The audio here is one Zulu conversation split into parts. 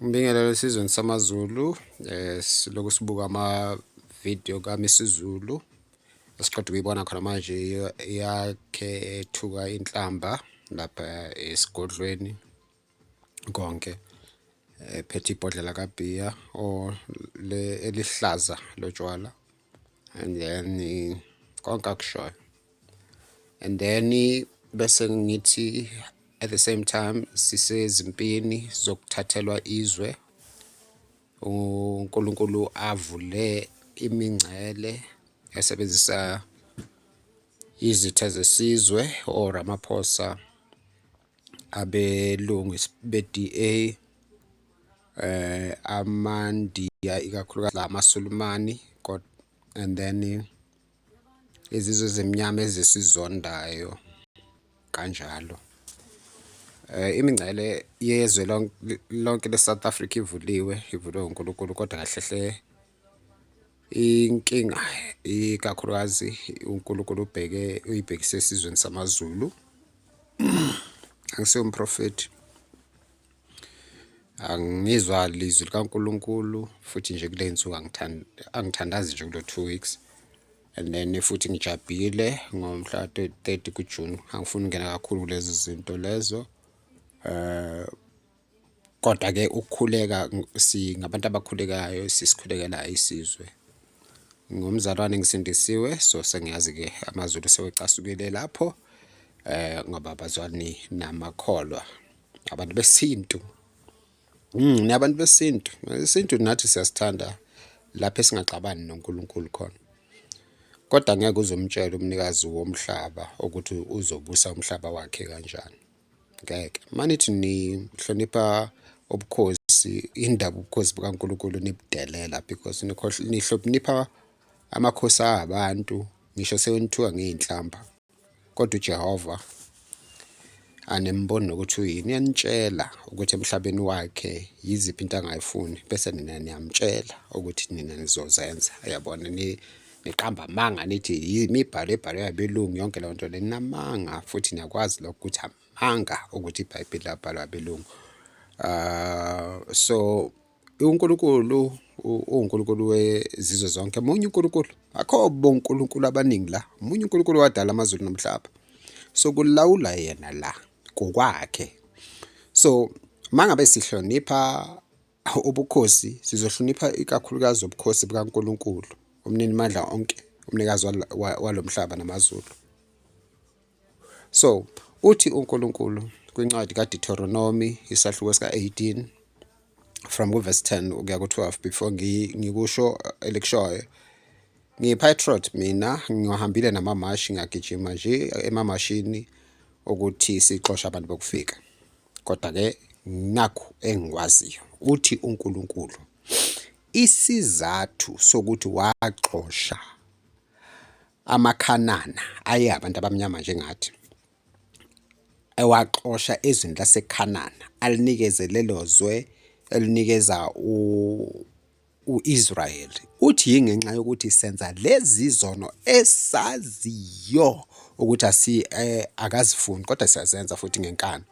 Ngibingelele esizweni samaZulu siloku sibuka ama-video kaMisuzulu esiqeda ukuyibona khona manje yakhe ethuka inhlamba lapha esigodlweni konke ephethe ibhodlela kabhiya or elihlaza lotshwala and then konke akushoyo and then bese ngithi at the same time sisezimpini zokuthathelwa izwe uNkulunkulu avule imingcele esebenzisa izitha zesizwe or Ramaphosa abelungu be-DA amaNdiya ikakhulukazi amaSulumane and then izizwe ezimnyama ezisizondayo kanjalo. Imingcele yezwe lonke le-South Africa ivulwe uNkulunkulu kodwa kahle inkinga ikakhulukazi uNkulunkulu uyibhekise esizweni samaZulu. Angisiyo umprofeti, angizwa lizwi likaNkulunkulu futhi nje kule nsuku angithandazi nje kulo 2 weeks and then futhi ngijabhile ngomhla 30 kuJune. Angifuni ukungena kakhulu kulezi zinto lezo. Kodwa-ke ukukhuleka singabantu abakhulekayo sisikhulekela isizwe. Ngumzalwane ngisindisiwe so sengiyazi-ke amaZulu sewecasukile lapho ngoba abazwani namakholwa abantu besintu. Nabantu besintu, isintu nathi siyasithanda lapho esingaxabani noNkulunkulu khona. Kodwa ngeke uzomtshela umnikazi womhlaba ukuthi uzobusa umhlaba wakhe kanjani. Ngeke. Manithi nihlonipha ubukhosi, indaba ubukhosi bukaNkulunkulu nibudelela because nihlonipha amakhosi abantu, ngisho sewenithuka ngey'nhlamba. Kodwa uJehova anemboni nokuthi uyini, uyanitshela ukuthi emhlabeni wakhe yiziphi into angayifuni bese nina niyamtshela ukuthi nina nizozenza. Uyabona niqamba amanga nithi imibhalo ebhalwe abelungu yonke leyo nto le ninamanga futhi niyakwazi lokho ukuthi amanga ukuthi iBhayibheli labhalwa abelungu. So uNkulunkulu uNkulunkulu wezizwe zonke, munye uNkulunkulu. Akho bonkulunkulu abaningi la, munye uNkulunkulu wadala amazulu nomhlaba. So kulawula yena la kokwakhe. So mangabe sihlonipha ubukhosi sizohlonipha ikakhulukazi ubukhosi bukaNkulunkulu, umnini mandla onke, umnikazi walomhlaba namazulu. So uthi uNkulunkulu kwincwadi kaDeuteronomy isahluko sika-18 from verse 10 ukuya ku-12 before ngikusho elikushoyo. Ngiyi-patriot mina, ngihambile namamashi, ngagijima nje emamashini ukuthi sixoshe abantu bokufika. Kodwa-ke nakho engikwaziyo uthi uNkulunkulu isizathu sokuthi waxosha amaKhanana aye abantu abamnyama njengathi, ewaxosha ezweni laseKhanana alinikeze lelo zwe elinikeza u-Israyeli. Uthi yingenxa yokuthi senza lezi zono esaziyo ukuthi akazifuni kodwa siyazenza futhi ngenkani.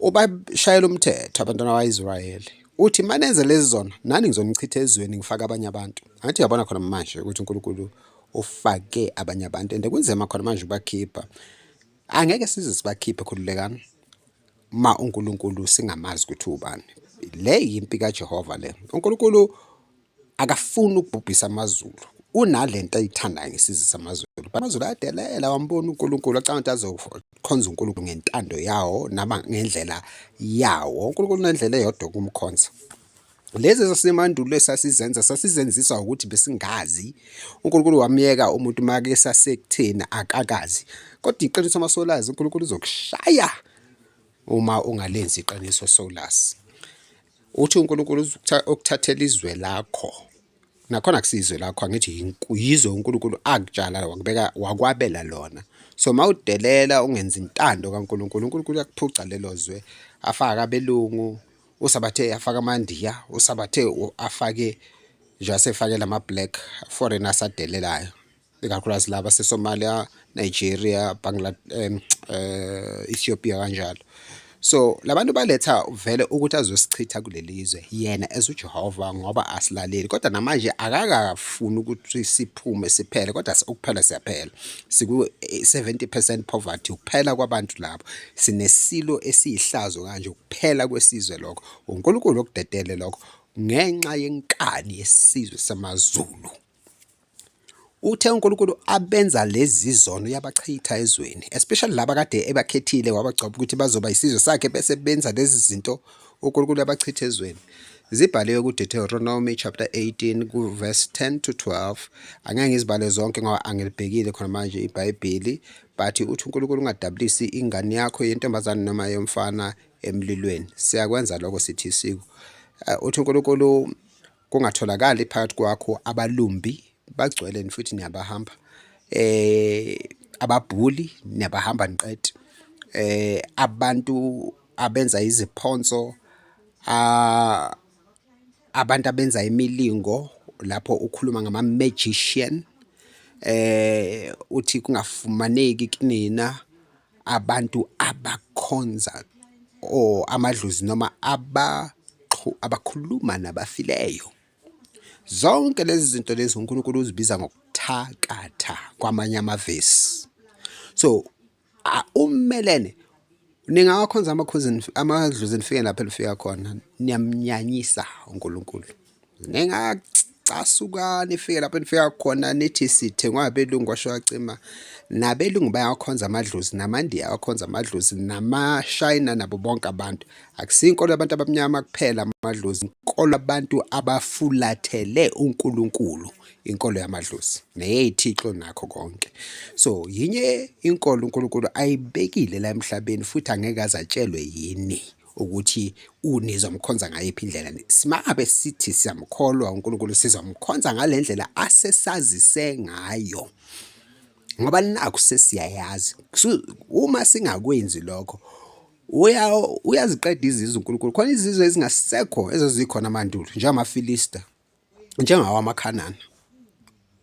Ubashayela umthetho abantwana bakwa-Israyeli. Uthi manenze lezi zono nani ngizonichitha ezweni ngifake abanye abantu. Angithi uyabona khona manje ukuthi uNkulunkulu ufake abanye abantu and kunzima khona manje ukubakhipha. Angeke size sibakhiphe khululekani ma uNkulunkulu singamazi ukuthi ubani. Le yimpi kaJehova le. uNkulunkulu akafuni ukubhubhisa amazulu. Unalento ayithandayo ngesizwe samaZulu. Amazulu ayadelela wambona uNkulunkulu acanga ukuthi azokhonza uNkulunkulu ngentando yawo nama ngendlela yawo. uNkulunkulu unendlela eyodwa kumkhonza. Lezi zasemandulo sasizenziswa ukuthi besingazi. uNkulunkulu wamyeka umuntu make sasekuthena akakazi. Kodwa iqiniso amasolazi uNkulunkulu uzokushaya uma ungalenzi iqiniso solazi. Uthi uNkulunkulu ukuthathela izwe lakho. Nakhona kusizwe lakho, angithi yizwe uNkulunkulu akutshala wakwabela lona. So mawudelela ungenza intando kaNkulunkulu, uNkulunkulu uyakuphuca lelo zwe, afaka abelungu, usabathe afaka amaNdiya, usabathe afake nje asefake lama-black foreigners adelelayo. Ikakhulukazi laba seSomalia, Nigeria, Ethiopia kanjalo. So labantu baletha vele ukuthi azosichitha kuleli lizwe yena esuJehova ngoba asilaleli, kodwa namanje akakafuni ukuthi siphume siphele, kodwa ukuphela siyaphela. Siku 70% poverty, ukuphela kwabantu labo. Sinesilo esiyihlazo kanje, ukuphela kwesizwe lokho. uNkulunkulu okudedele lokho ngenxa yenkani yesizwe samaZulu. Uthe uNkulunkulu abenza lezi zono yabachitha ezweni, especially laba kade ebakhethile wabagcoba ukuthi bazoba isizwe sakhe, bese benza lezi zinto uNkulunkulu yabachitha ezweni. Zibhaliwe kuDeuteronomy chapter 18 ku verse 10 to 12. Angeke ngizibale zonke ngoba angilibhekile khona manje iBhayibheli, but uthi uNkulunkulu ungadabulisi ingane yakho yentombazane noma yomfana emlilweni. Siyakwenza lokho sithi isiko. Uthi uNkulunkulu kungatholakali phakathi kwakho abalumbi, bagcwele futhi niyabahamba, ababhuli niyabahamba niqede, abantu abenza iziphonso, abantu abenza imilingo, lapho ukhuluma ngama-magician, uthi kungafumaneki kunina abantu abakhonza amadlozi noma abakhuluma nabafileyo. Zonke lezi zinto lezi uNkulunkulu uzibiza ngokuthakatha kwamanye amavesi. So umelene ningawakhonza amadlozi nifike lapha elifika khona, niyamnyanyisa uNkulunkulu. Ningacasuka nifike lapha nifika khona nithi sithengwa abelungu washo wacima. Nabelungu bayakhonza amadlozi, namaNdiya ayakhonza amadlozi, namashayina nabo bonke abantu. Akusiyo inkolo yabantu abamnyama kuphela amadlozi, inkolo abantu abafulathele uNkulunkulu, inkolo yamadlozi neyethixo nakho konke. So yinye inkolo uNkulunkulu ayibekile la emhlabeni, futhi angeke azatshelwe yini ukuthi unizomkhonza ngayiphi indlela. Simabe sithi siyamkholwa uNkulunkulu, sizomkhonza ngalendlela asesazise ngayo, ngoba nakho sesiyayazi. Uma singakwenzi lokho uyaziqeda izizwe uNkulunkulu. Khona izizwe ezingasekho ezazikhona amandulo, njengamaFilista, njengawamakhanana,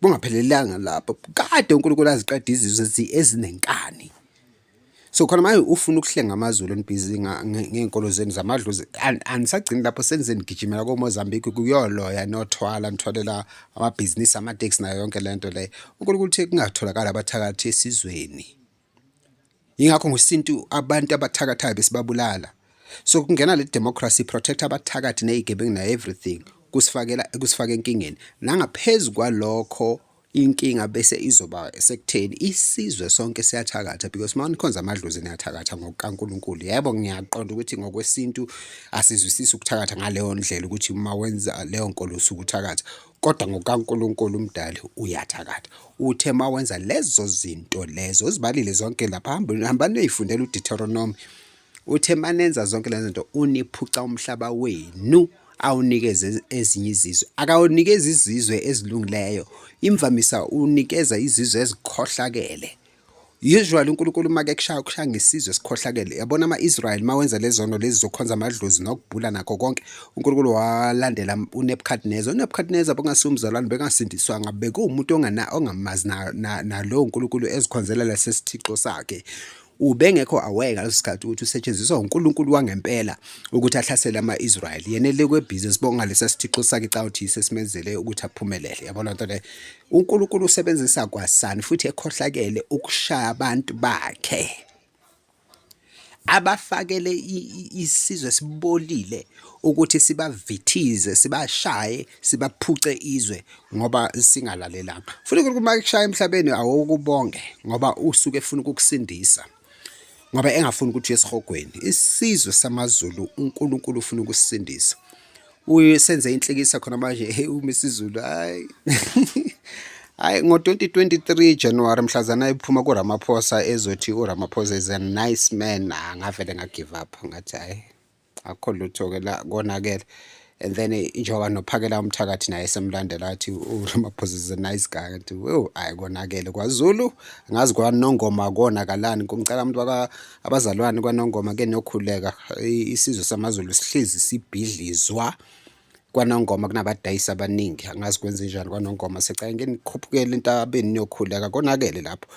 bungaphelelanga lapho. Kade uNkulunkulu aziqeda izizwe ezinenkani. So khona manje ufuna ukuhlenga amaZulu enibhizi ngey'nkolo zenu zamadlozi, anisagcini lapho senizeni gijimela koMozambique kuyoloya nothwala nitholela amabhizinisi amateksi nayo yonke lento leyo. uNkulunkulu uthe kungatholakala abathakathi esizweni. Yingakho ngosintu abantu abathakathayo besibabulala. So kungena le democracy protect abathakathi nezigebengu na everything, kusifaka enkingeni. Nangaphezu kwalokho inkinga bese izoba sekutheni isizwe sonke siyathakatha, because manikhonza amadlozi niyathakatha ngokukaNkulunkulu. Yebo ngiyaqonda ukuthi ngokwesintu asizwisisi ukuthakatha ngaleyo ndlela ukuthi uma wenza leyo nkolo usuke uthakatha, kodwa ngokukaNkulunkulu umdali uyathakatha. Uthe ma wenza lezo zinto lezo uzibalile zonke lapha, hambani uyifundela uDeuteronomy. Uthe manenza zonke lezi zinto uniphuca umhlaba wenu awunikeze ezinye izizwe, akawunikeza izizwe ezilungileyo. Imvamisa unikeza izizwe ezikhohlakele. Usually uNkulunkulu make kushaya ngesizwe esikhohlakele. Yabona ama-Israyeli mawenza lezo zono lezi zokukhonza amadlozi nokubhula nakho konke, uNkulunkulu walandela uNebukadneza. uNebukadneza bongasumzalwane bengasindiswanga, bekuwumuntu ongamazi nalowo uNkulunkulu ezikhonzela lesithixo sakhe. Ubengekho aware ngaleso sikhathi ukuthi usetshenziswa uNkulunkulu wangempela ukuthi ahlasele ama-Israyeli. Yena elekwe sibonga lesa sithixo sakhe xa uthi sesimenzele ukuthi aphumelele. Yabona nto le, uNkulunkulu usebenzisa kwasani futhi ekhohlakele ukushaya abantu bakhe, abafakele isizwe sibolile ukuthi sibavithize, sibashaye, sibaphuce izwe ngoba singalalelanga. Futhi uNkulunkulu uma kushaya emhlabeni awukubonge ngoba usuke efuna ukukusindisa, ngoba engafuni ukuthi uyesihogweni. Isizwe samaZulu uNkulunkulu ufuna ukusindisa. Uyenze inhlekisa khona manje uMisizulu hayi hayi ngo-2023 January mhlazana iphuma kuRamaphosa ezothi uRamaphosa is a nice man, ngavele ngagive up ngathi hayi akho lutho ke la konakele. And then njengoba nophakela umthakathi naye semlandela athi uRamaphosa is a nice guy, kanti hayi konakele kwaZulu. Ngazi kwaNongoma konakalani, ngicela umuntu abazalwane kwaNongoma ke nokhuleka. Isizwe samaZulu sihlezi sibhidlizwa kwaNongoma, kunabadayisi abaningi. Angazi kwenze njani kwaNongoma, secela ngeke nikhuphukele entabeni niyokhuleka konakele lapho.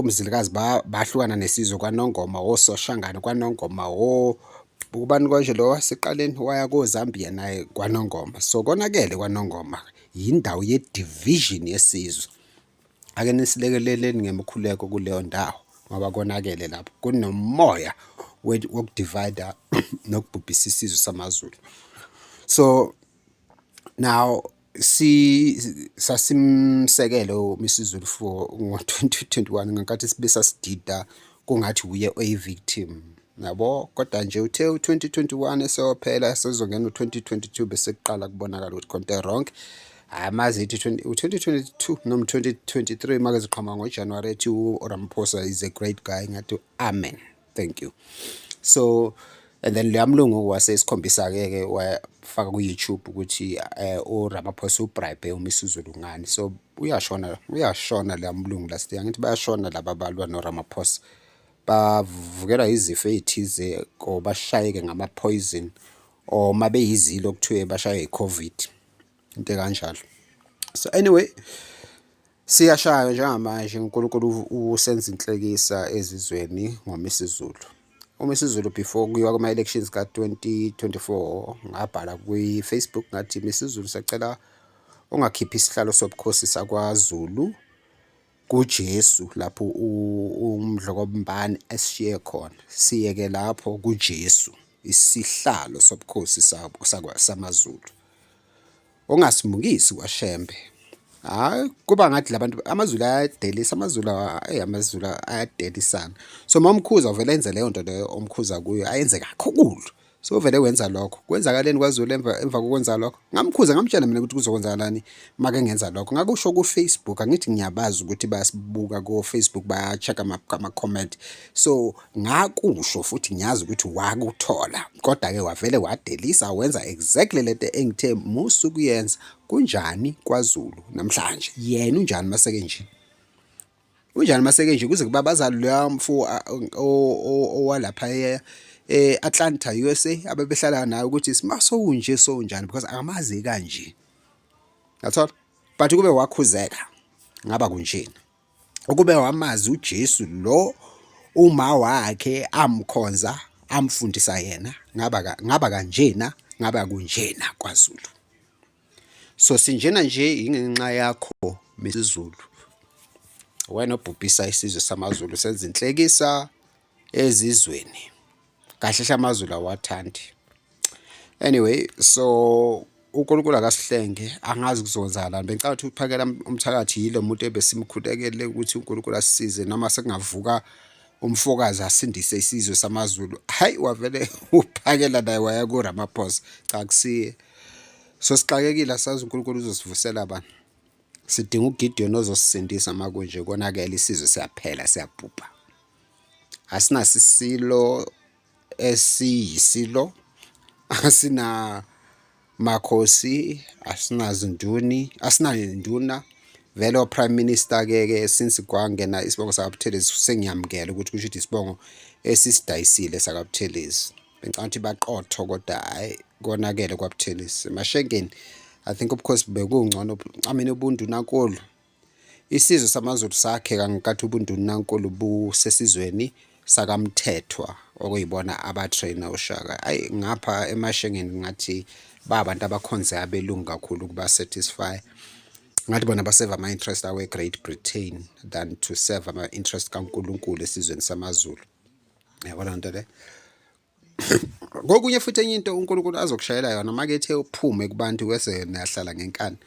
Mzilikazi bahlukana nesizwe kwaNongoma, Soshangane kwaNongoma, ubani konje lo waseqaleni waya koZambia naye kwaNongoma. So konakele kwaNongoma yindawo ye-division yesizwe. Ake nisilekeleleni ngemkhuleko kuleyo ndawo ngoba konakele lapho kunomoya wokudivida nokubhubhisa isizwe samaZulu. So now sasimsekele uMisuzulu for ngo-2021 ngenkathi sibe sasidida kungathi uye oyi-victim yabo, kodwa nje uthe u-2021 eseyophela sezongena u-2022 bese kuqala kubonakala ukuthi konke wrong. Amazi u-2022 noma 2023 make ziqhamuka ngoJanuwari ethi uRamaphosa is a great guy, ngathi amen, thank you. So and then leya mlungu wasesikhombisa-ke wafaka ku-YouTube ukuthi uRamaphosa ubribe uMisuzulu ngani. So uyashona leya mlungu last year, ngithi bayashona laba balwa noRamaphosa, bavukelwa izifo ezithize or bashayeke ngama-poison or mabe yizilo kuthiwe bashaye i-COVID, into kanjalo. So anyway, siyashaya njengamanje uNkulunkulu usenza inhlekisa ezizweni ngoMisuzulu. uMisuzulu before kuyiwa kuma-elections ka-2024 ngabhala kwi-Facebook ngathi, Misuzulu sacela ungakhiphi isihlalo sobukhosi sakwaZulu kuJesu lapho uMdlokombane esishiye khona, siyeke lapho kuJesu isihlalo sobukhosi samaZulu, ungasimukisi kwaShembe. Hayi kuba ngathi labantu amaZulu ayadelisa, amaZulu ayadelisana. So maMkhuza uvele enze leyo nto leyo omkhuza kuyo ayenze kakhulu. So uvele wenza lokho. Kwenzakaleni kwaZulu emva kokwenza lokho? Ngamkhuza ngamtshela mina ukuthi kuzokwenzakalani make ngenza lokho. Ngakusho ku-Facebook, angithi ngiyabazi ukuthi bayasibuka ku-Facebook, baya-check ama-comment. So ngakusho futhi ngiyazi ukuthi wakuthola. Kodwa-ke wavele wadelisa wenza exactly lento engithe musu kuyenza. Kunjani kwaZulu namhlanje? Yena unjani Masekenjini? Unjani Masekenjini kuze kubabazali loya mfu owalapha Atlanta USA abebehlala naye ukuthi simaso unje so unjani because akamazi kanje. That's all. But kube wakhuzeka ngaba kunjena. Ukube wamazi uJesu lo uma wakhe amkhonza amfundisa yena ngaba kanjena, ngaba kunjena kwaZulu. So sinjena nje ingenxa yakho Misuzulu, wena obhubhisa isizwe samaZulu, senza inhlekisa ezizweni. Kahle hle amaZulu awathandi. Anyway, so uNkulunkulu akasihlenge, angazi kuzokwenzakalani. Bengicela ukuthi uphakela umthakathi yilo muntu ebesimkhulekele ukuthi uNkulunkulu asisize noma sekungavuka umfokazi asindise isizwe samaZulu. Hayi wavele uphakela naye waya kuRamaphosa. Cha kusiye. So sixakekile, asazi uNkulunkulu uzosivusela bani. Sidinga uGideon ozosisindisa makunje konakele isizwe siyaphela siyabhubha. Asinasisilo esiyisilo, asina makhosi, asinazinduni, asinanduna. Vele prime minister ke since kwangena isibongo sakaButhelezi sengiyamukela ukuthi kusho ukuthi isibongo esisidayisile sakaButhelezi. Bengicela ukuthi baqotho kodwa hayi konakele kwaButhelezi. Mashengeni I think ubukhosi bekungcono, ubundunankulu. Isizwe samaZulu sakheka ngenkathi ubundunankulu busesizweni sakaMthethwa okuyibona abatrainer uShaka. Ayi ngapha eMashengeni ngathi babantu abakhonze abelungu kakhulu ukuba satisfy. Ngathi bona baseva ama-interest awe Great Britain than to serve ama-interest kaNkulunkulu esizweni samaZulu. Yabona nto le. Kokunye futhi enye into uNkulunkulu azokushayela yona make ethe uphume kubantu kwese nahlala ngenkani.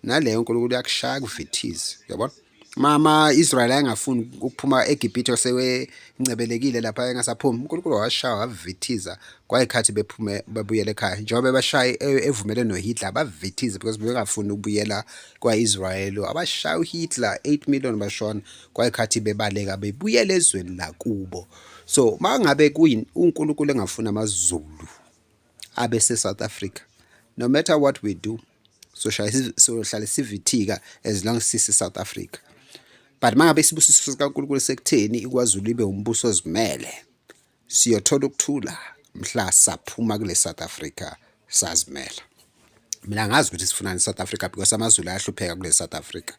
Naleyo uNkulunkulu yakushaya kuvithize, yabona? Mama Israel ayengafuni ukuphuma eGibhithe sewe incebelekile lapha engasaphumi. uNkulunkulu washaya wavithiza kwayikhathi bephume babuyele ekhaya. Njengoba bashaya evumele noHitler bavithize because bengafuni ukubuyela kwaIsrael. Abashaya uHitler 8 million bashona kwayikhathi bebaleka bebuyele ezweni lakubo. So mangabe uNkulunkulu engafuna amaZulu abe seSouth Africa, no matter what we do, so hlale sivithika as long as sisi South Africa. But mangabe isibusiso sikaNkulunkulu sekutheni ikwaZulu ibe umbuso ozimele, siyothola ukuthula mhla saphuma kule South Africa sazimela. Mina ngazi ukuthi sifuna iSouth Africa because amaZulu ayahlupheka kule South Africa.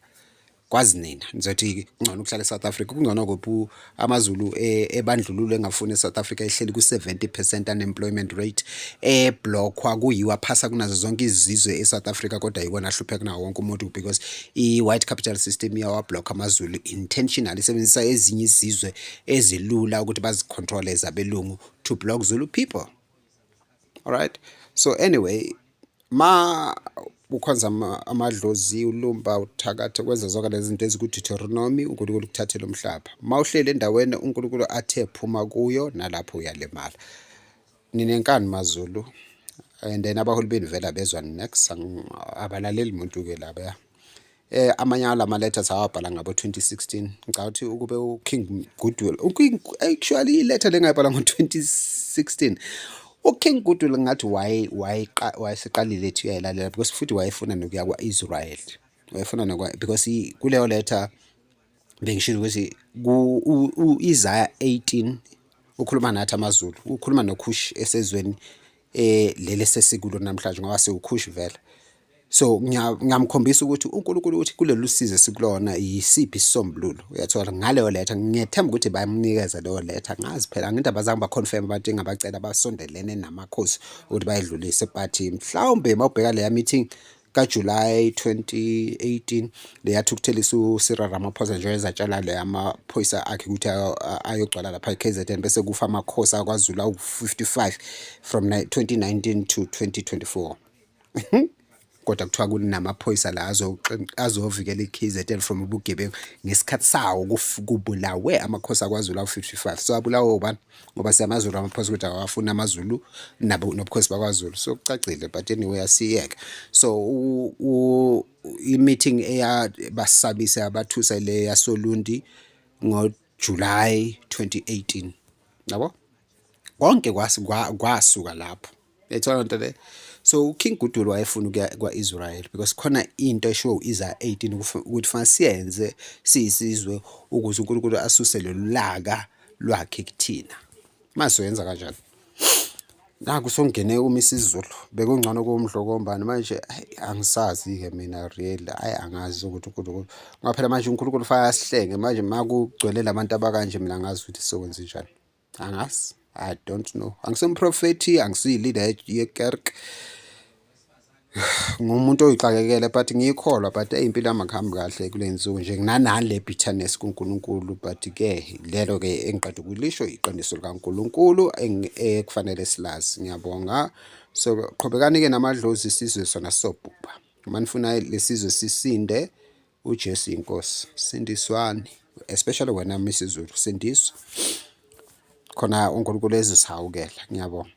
kwazi nina nizothi kungcono ukuhlala eSouth Africa, kungcono kuphi amaZulu ebandlululo engafuni eSouth Africa ehleli ku-70% unemployment rate, eblockwa kuyiwa phasa kunazo zonke izizwe eSouth Africa, kodwa yibona ahlupheka kunawo wonke umuntu because i-white capital system iyawablock amaZulu intentionally, isebenzisa ezinye izizwe ezilula ukuthi bazicontrole ezabelungu to block Zulu people. Alright, so anyway, ma ukhonza amadlozi, ulumba, uthakathe, kwenza zonke lezi zinto ezikuDeuteronomy, uNkulunkulu ukuthathela umhlaba. Ma uhleli endaweni uNkulunkulu athe phuma kuyo, nalapho uyalimala. Ninenkani maZulu, and then abaholi benu vela bezwa next, abalaleli muntu-ke laba ya. Amanye alama letters awabhala ngabo 2016. Ngicabanga ukuthi ukube uKing Goodwill, actually iletha lengayibhala ngo-2016. UKing Goodwill ngathi wayeseqalile ethi uyayilalela because futhi wayefuna nokuya kwa-Israel. Wayefuna because kuleyo letter bengishilo ukuthi Isaiah 18 ukhuluma nathi amaZulu, ukhuluma noKhush esezweni leli sesikulo namhlanje ngoba sewuKhush vele. So ngiyamkhombisa ukuthi uNkulunkulu uthi kulolu size sikulona yisiphi isisombululo. Uyathola ngaleyo letha, ngiyethemba ukuthi bayamnikeza leyo letha. Ngazi phela ngindaba zange baconfirm abantu engabacela basondelene namakhosi ukuthi bayidlulise, but mhlawumbe mawubheka leya meeting kaJuly 2018 leyathi ukuthelisa uCyril Ramaphosa nje ezatshala le amaphoyisa akhe ukuthi ayogcwala lapha eKZN bese kufa amakhosi akwaZulu awu-55 from 2019 to 2024. Kodwa kuthiwa kunamaphoyisa la azovikela iKZN from ubugebengu ngesikhathi sawo kubulawe amakhosi akwaZulu awu-55. So abulawe ubani? Ngoba siyamaZulu amaphoyisa ukuthi awafuna amaZulu nobukhosi bakwaZulu. So kucacile, but anyway asiyeke. So i-meeting eyabasabise abathusa le yaSolundi ngoJuly 2018, yabo konke kwasuka lapho. Yayithola into le. So uKing Goodwill wayefuna ukuya kwa-Israel because khona into eshiwo Isaiah 18 ukuthi fanele siyenze siyisizwe ukuze uNkulunkulu asuse lolu laka lwakhe kuthina. Mase uyenza kanjani? Naku songene isiZulu bekungcono kumdlokombani manje angisazi-ke mina really, angazi ukuthi uNkulunkulu ngoba phela manje uNkulunkulu ufaka asihlenge manje makugcwele labantu abakanje, mina angazi ukuthi sokwenza njani. Angazi, I don't know. Angisemprofethi, angisiyi-leader yekerk, ngumuntu oyixakekele but ngiyikholwa, but impilo yami akuhambi kahle kule nsuku nje nginanale bitterness kuNkulunkulu, but-ke lelo-ke engiqeda ukulisho iqiniso likaNkulunkulu ekufanele silazi. Ngiyabonga. So qhubekani-ke namadlozi, isizwe sona sobhubha. Uma nifuna lesizwe sisinde, uJesu inkosi. Sindiswani, especially wena msizulu, sindiswa khona uNkulunkulu ezosihawukela. Ngiyabonga.